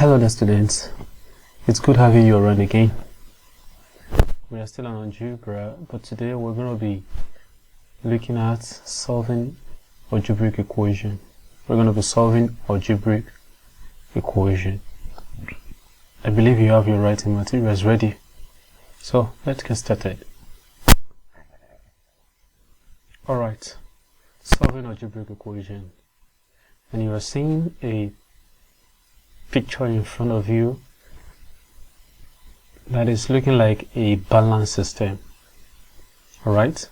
Hello there students, it's good having you around again. We are still on algebra, but today we're going to be looking at solving algebraic equation. We're going to be solving algebraic equation. I believe you have your writing materials ready, so let's get started. Alright, solving algebraic equation, and you are seeing a picture in front of you that is looking like a balance system. Alright,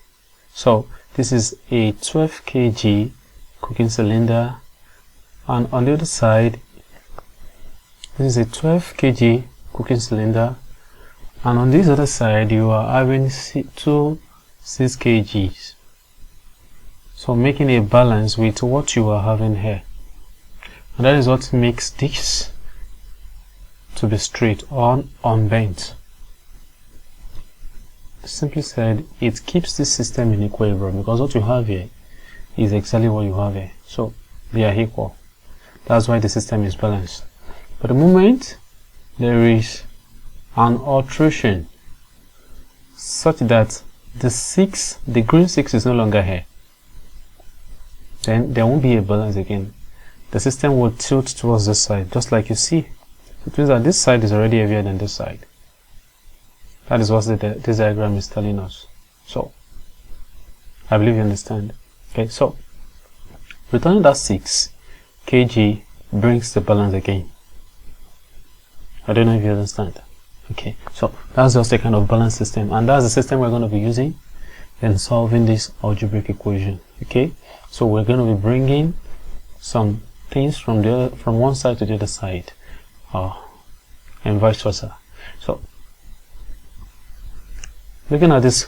so this is a 12 kg cooking cylinder, and on the other side this is a 12 kg cooking cylinder, and on this other side you are having two 6 kgs, so making a balance with what you are having here. And that is what makes this to be straight or unbent. Simply said, it keeps this system in equilibrium because what you have here is exactly what you have here. So they are equal. That's why the system is balanced. But the moment there is an alteration such that the green 6 is no longer here, then there won't be a balance again. The system will tilt towards this side, just like you see. It means that this side is already heavier than this side. That is what this diagram is telling us. So, I believe you understand. Okay, so, returning that 6 kg brings the balance again. I don't know if you understand. Okay, so that's just a kind of balance system, and that's the system we're going to be using in solving this algebraic equation. Okay, so we're going to be bringing some things from one side to the other side, and vice versa. So, looking at this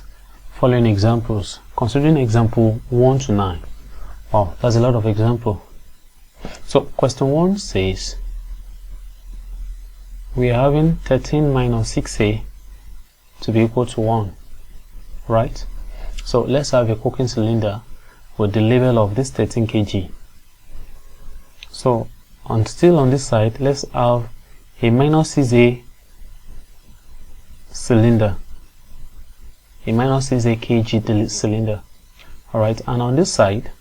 following examples, considering example 1 to 9. Wow, that's a lot of example. So, question 1 says we are having 13 minus 6a to be equal to 1, right? So, let's have a cooking cylinder with the label of this 13 kg. So, still on this side, let's have a minus 6a cylinder, a minus 6a kg cylinder. Alright, and on this side,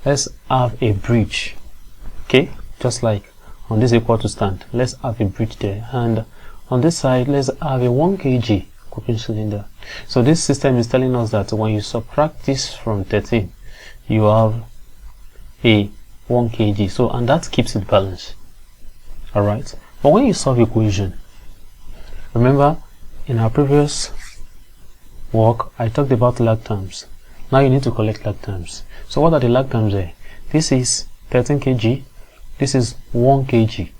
let's have a bridge. Okay, just like on this equal to stand, let's have a bridge there, and on this side, let's have a 1 kg cooking cylinder. So this system is telling us that when you subtract this from 13, you have a 1 kg, so, and that keeps it balanced. Alright, but when you solve equation, remember in our previous work I talked about lag terms. Now you need to collect lag terms. So what are the lag terms there? This is 13 kg, this is 1 kg.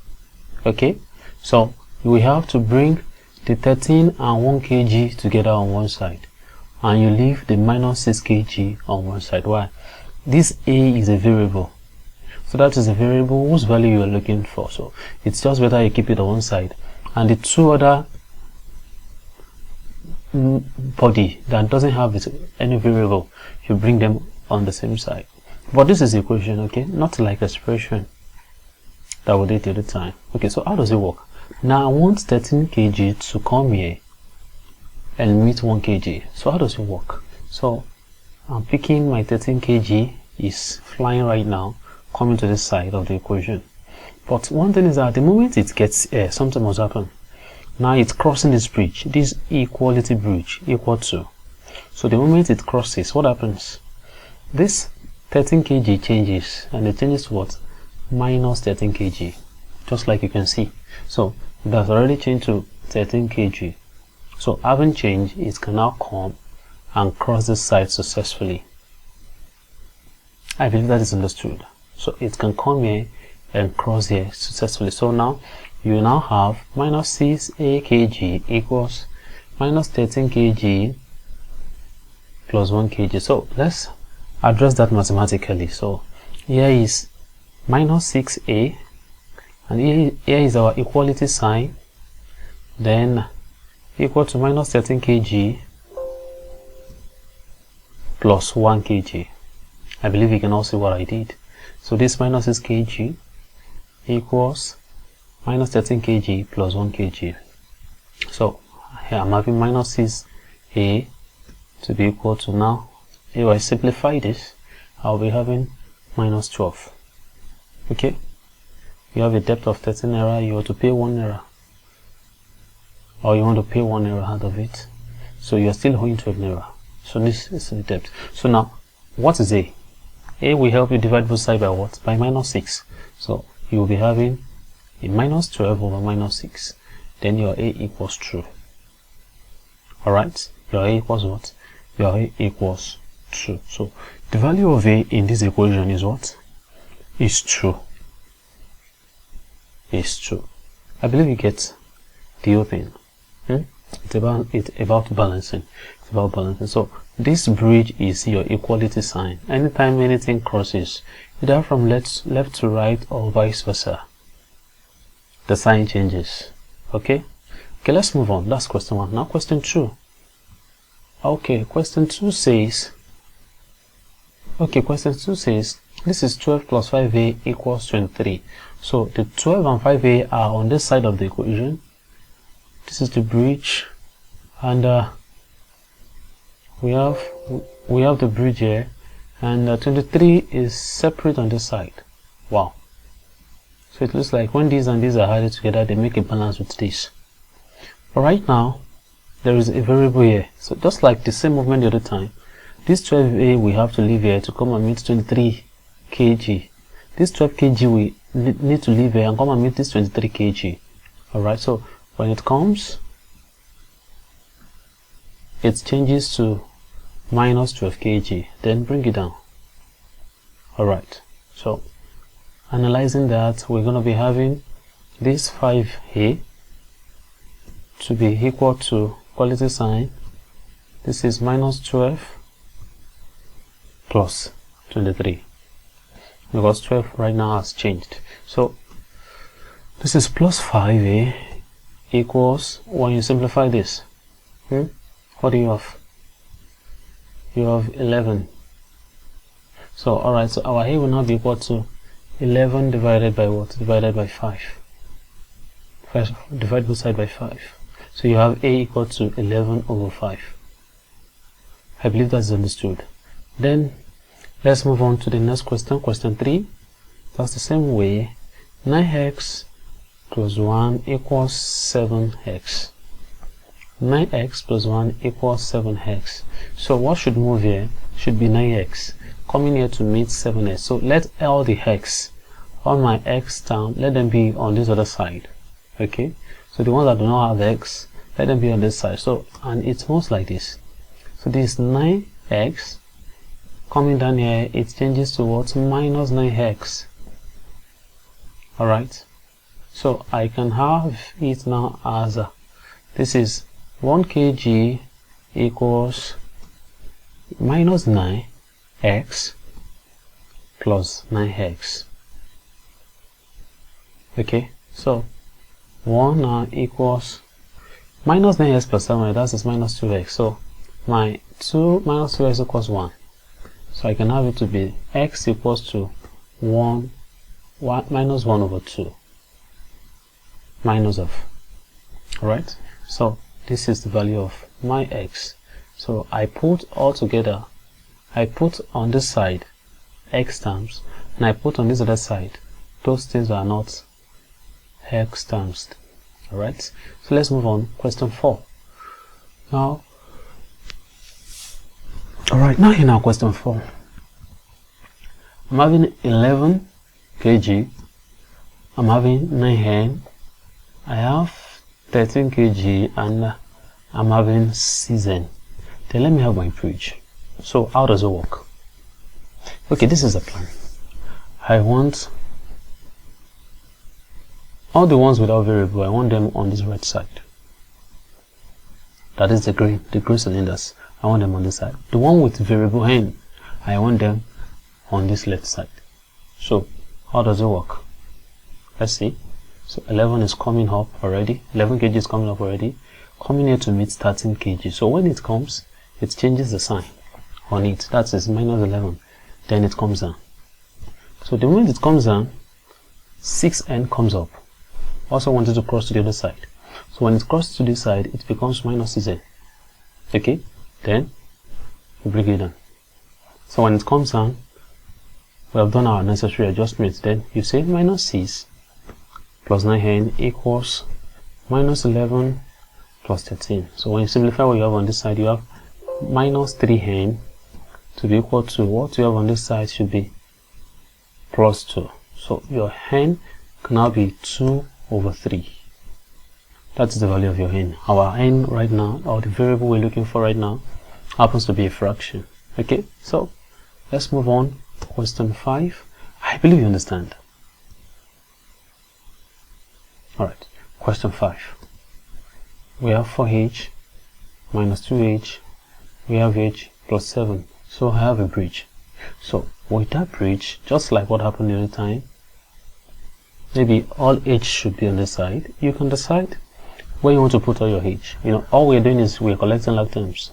Okay, so we have to bring the 13 and 1 kg together on one side, and you leave the minus 6 kg on one side. Why? This a is a variable. So that is a variable whose value you are looking for. So it's just better you keep it on one side, and the two other body that doesn't have any variable, you bring them on the same side. But this is the equation, okay? Not like expression that we did the other time. Okay, so how does it work? Now I want 13 kg to come here and meet 1 kg. So how does it work? So I'm picking my 13 kg is flying right now, coming to this side of the equation. But one thing is that the moment it gets air, something must happen. Now it's crossing this bridge, this equality bridge, equal to. So the moment it crosses, what happens? This 13 kg changes, and it changes to what? Minus 13 kg, just like you can see. So it has already changed to 13 kg. So having changed, it can now come and cross this side successfully. I believe that is understood. So it can come here and cross here successfully. So now you now have minus 6a kg equals minus 13 kg plus 1 kg. So let's address that mathematically. So here is minus 6a, and here is our equality sign, then equal to minus 13 kg plus 1 kg. I believe you can all see what I did. So this minus 6 kg equals minus 13 kg plus 1 kg. So here I'm having minus 6a to be equal to, now if I simplify this, I'll be having minus 12. Okay, you have a depth of 13 naira, you want to pay 1 naira, or you want to pay 1 naira out of it, so you're still owing 12 naira. So this is the depth. So now what is a? A will help you divide both sides by what? By minus 6. So you will be having a minus 12 over minus 6. Then your A equals true. Alright? Your A equals what? Your A equals true. So the value of A in this equation is what? Is true. Is true. I believe you get the whole thing. It's about balancing. It's about balancing. So this bridge is your equality sign. Anytime anything crosses, either from left to right or vice versa, the sign changes. Okay, let's move on. That's question 1. Now question 2. Okay, question 2 says, this is 12 plus 5a equals 23. So the 12 and 5a are on this side of the equation. This is the bridge, and we have the bridge here, and 23 is separate on this side. Wow. So it looks like when these and these are added together, they make a balance with this. But right now, there is a variable here. So just like the same movement the other time, this 12a we have to leave here to come and meet 23 kg. This 12 kg we need to leave here and come and meet this 23 kg. Alright, so when it comes, it changes to minus 12 kg. Then bring it down. Alright, so analyzing that, we're going to be having this 5a to be equal to quality sign. This is minus 12 plus 23, because 12 right now has changed. So this is plus 5a equals, when you simplify this, what do you have? You have 11. So alright, so our a will now be equal to 11 divided by what? Divided by 5. Divide both sides by 5. So you have a equal to 11 over 5. I believe that's understood. Then let's move on to the next question, question 3. That's the same way. 9x plus 1 equals 7x. 9x plus 1 equals 7x. So what should move here? Should be 9x coming here to meet 7x. So let all the x on my x term, let them be on this other side. Okay, so the ones that do not have x, let them be on this side. So, and it moves like this. So this 9x coming down here, it changes to what? Minus 9x. Alright, so I can have it now as this is 1 kg equals minus 9x plus 9x. Okay, so 1 now equals minus 9x plus 7, that is minus 2x. So my 2 minus 2x equals 1. So I can have it to be x equals to 1 minus 1 over 2 minus of. Alright, so this is the value of my x. So I put all together, I put on this side x terms, and I put on this other side, those things are not x terms. Alright, so let's move on. Question 4. Now, alright, now in our question 4, I'm having 11 kg, I'm having 9 hen, I have 13 kg, and I'm having 6 hen. Then let me have my bridge. So how does it work? Okay, this is the plan. I want all the ones without variable, I want them on this right side. That is the green cylinders. I want them on this side. The one with variable n, I want them on this left side. So how does it work? Let's see. So 11 is coming up already. 11 kg is coming up already. Coming here to meet 13 kg. So when it comes, it changes the sign on it. That is minus 11. Then it comes down. So the moment it comes down, 6n comes up. Also wanted to cross to the other side. So when it crosses to this side, it becomes minus 6n. Okay, then we bring it down. So when it comes down, we have done our necessary adjustments. Then you say minus 6 plus 9n equals minus 11 plus 13. So when you simplify what you have on this side, you have minus 3n to be equal to what you have on this side should be plus 2. So your n can now be 2 over 3. That's the value of your n. Our n right now, or the variable we're looking for right now, happens to be a fraction. Okay, so let's move on. Question 5. I believe you understand. Alright, question 5. We have 4h minus 2h. We have h plus 7. So I have a bridge. So with that bridge, just like what happened the other time, maybe all h should be on the side. You can decide where you want to put all your h. You know, all we're doing is we're collecting like terms.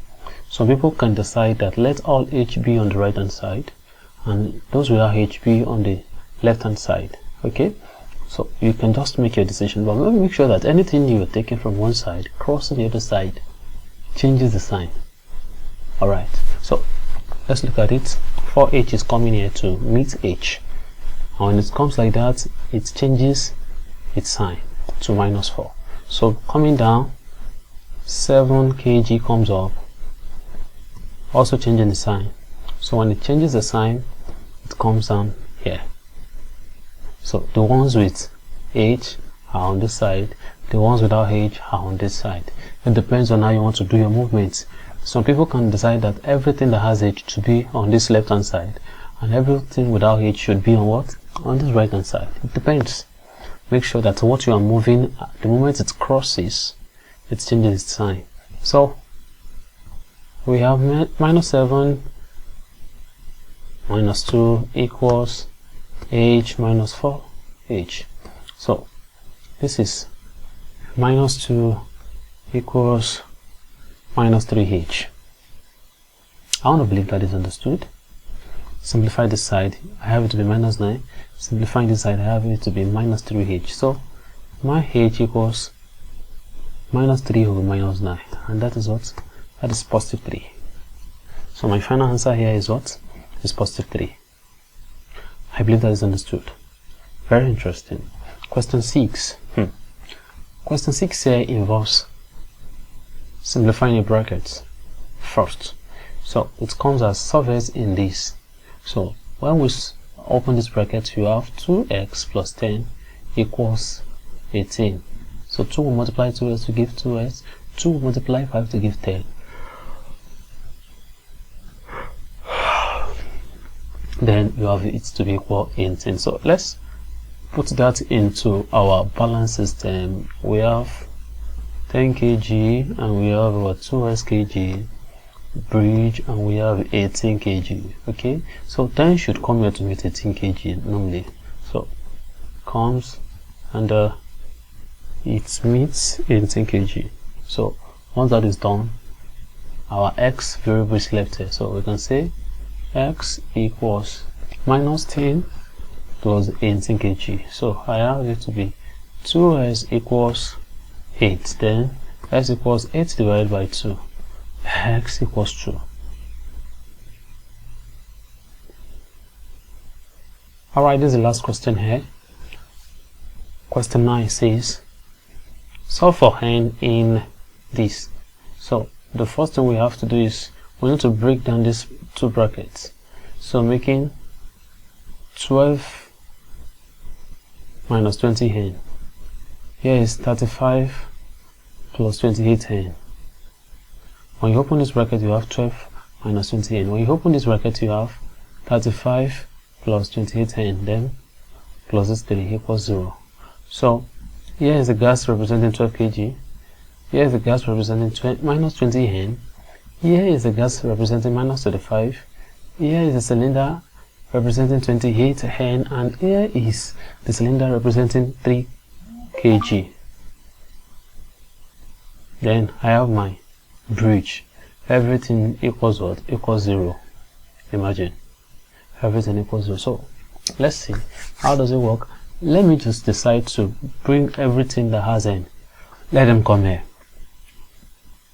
Some people can decide that let all h be on the right hand side and those without h be on the left hand side. Okay, so you can just make your decision, but make sure that anything you're taking from one side crossing the other side changes the sign. Alright, so let's look at it. 4h is coming here to meet h, and when it comes like that, it changes its sign to minus 4. So coming down, 7 kg comes up, also changing the sign. So when it changes the sign, it comes down here. So the ones with h are on this side, the ones without h are on this side. It depends on how you want to do your movements. Some people can decide that everything that has h to be on this left hand side and everything without h should be on what? On this right hand side. It depends. Make sure that what you are moving, the moment it crosses, it changes its sign. So we have minus 7 minus 2 equals h minus 4h. So this is minus 2 equals minus 3h. I want to believe that is understood. Simplify this side, I have it to be minus 9. Simplifying this side, I have it to be minus 3h. So my h equals minus 3 over minus 9, and that is what? That is positive 3. So my final answer here is what? Is positive 3. I believe that is understood. Very interesting. Question 6. Question 6 here involves simplifying your brackets first. So it comes as surface in this. So when we open this bracket, you have 2x plus 10 equals 18. So 2 will multiply 2s to give 2s. 2 will multiply 5 to give 10. Then you have it to be equal 18. So let's put that into our balance system. We have 10 kg and we have our 2s kg bridge and we have 18 kg. Okay, so 10 should come here to meet 18 kg normally. So comes and it meets 18 kg. So once that is done, our x variable is left here. So we can say x equals minus 10 plus 18 kg. So I have it to be 2s equals 8. Then s equals 8 divided by 2. X equals 2. Alright, this is the last question here. Question 9 says solve for n in this. So the first thing we have to do is we need to break down these two brackets. So making 12 minus 20n. Here is 35 plus 28n. When you open this bracket, you have 12 minus 20n. When you open this bracket, you have 35 plus 28n, then plus this 3 equals 0. So here is the gas representing 12 kg. Here is the gas representing minus 20n. Here is the gas representing minus 35. Here is the cylinder representing 28n, and here is the cylinder representing 3 kg. Then I have my bridge. Everything equals what? Equals 0. Imagine everything equals 0. So let's see how does it work. let me just decide to bring everything that has n, let them come here.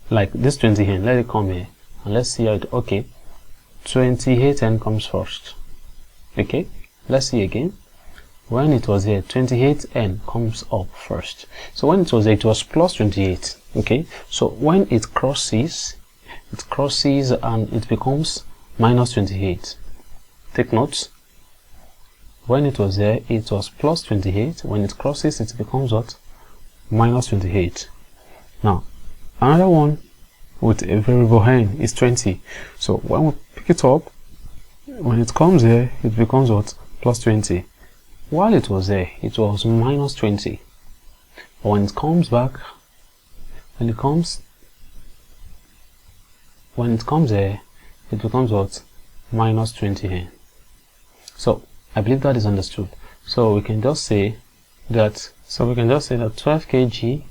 Like this 20n, let it come here, and let's see how it, okay, 28n comes first. Okay, let's see again. When it was here, 28n comes up first. So when it was here, it was plus 28. Okay, so when it crosses and it becomes minus 28. Take notes. When it was there, it was plus 28. When it crosses, it becomes what? Minus 28. Now, another one with a variable n is 20. So when we pick it up, when it comes here, it becomes what? Plus 20. While it was there, it was minus 20. But when it comes back, when it comes here, it becomes what? Minus 20n. So I believe that is understood. So we can just say that 12 kg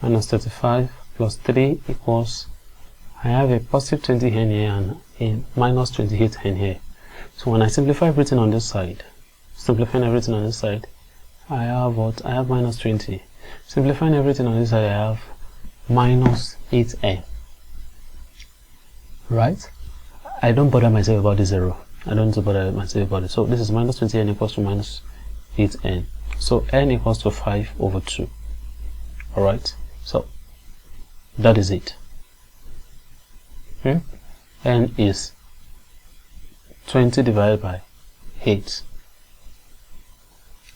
minus 35 plus 3 equals, I have a positive 20n here and a minus 28n here. So when I simplify everything on this side, I have what? I have minus 20. Simplifying everything on this side, I have minus 8n. Right? I don't bother myself about the 0. I don't bother myself about it. So this is minus 20n equals to minus 8n. So n equals to 5 over 2. Alright? So that is it. N is 20 divided by 8.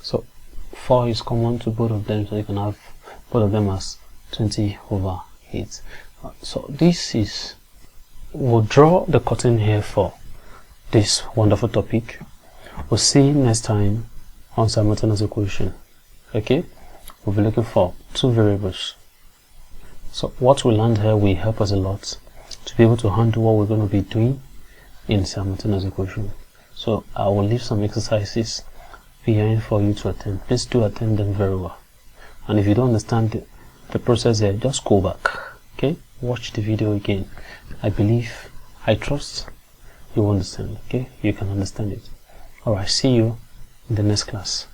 So 4 is common to both of them, so you can have both of them as 20 over 8. So this is, we'll draw the curtain here for this wonderful topic. We'll see you next time on simultaneous equation. Okay, we'll be looking for two variables. So what we learned here will help us a lot to be able to handle what we're going to be doing in simultaneous equation. So I will leave some exercises behind for you to attempt. Please do attempt them very well. And if you don't understand the process here, just go back. Okay, watch the video again. I trust you understand. Okay, you can understand it. Alright, see you in the next class.